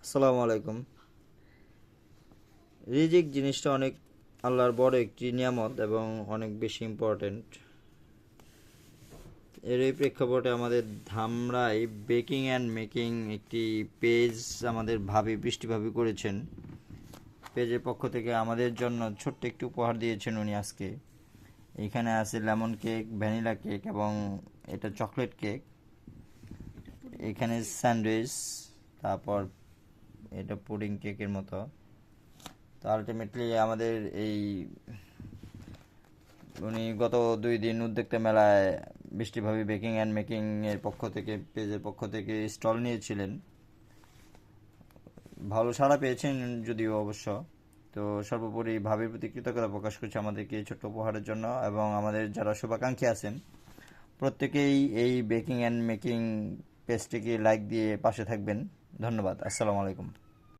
আসসালামু আলাইকুম। রিজিক জিনিসটা অনেক আল্লাহর বড় একটি নিয়ামত এবং অনেক বেশি ইম্পর্ট্যান্ট। এর এই প্রেক্ষাপটে আমাদের ধামরাই বেকিং অ্যান্ড মেকিং একটি পেজ আমাদের বৃষ্টি ভাবি করেছেন। পেজের পক্ষ থেকে আমাদের জন্য ছোট্ট একটি উপহার দিয়েছেন উনি আজকে। এখানে আছে লেমন কেক, ভ্যানিলা কেক এবং এটা চকলেট কেক। এখানে স্যান্ডউইচ, তারপর এটা পুডিং কেকের মতো। তো আলটিমেটলি আমাদের এই উনি গত 2 দিন উদ্যোক্তা মেলায় বৃষ্টিভাবী বেকিং অ্যান্ড মেকিং এর পক্ষ থেকে, পেজের পক্ষ থেকে স্টল নিয়েছিলেন। ভালো সাড়া পেয়েছেন যদিও অবশ্য। তো সর্বোপরি ভাবির প্রতি কৃতজ্ঞতা প্রকাশ করছি আমাদেরকে এই ছোট্ট উপহারের জন্য, এবং আমাদের যারা শুভাকাঙ্ক্ষী আছেন প্রত্যেকেই এই বেকিং অ্যান্ড মেকিং পেজটিকে লাইক দিয়ে পাশে থাকবেন। ধন্যবাদ। আসসালামু আলাইকুম।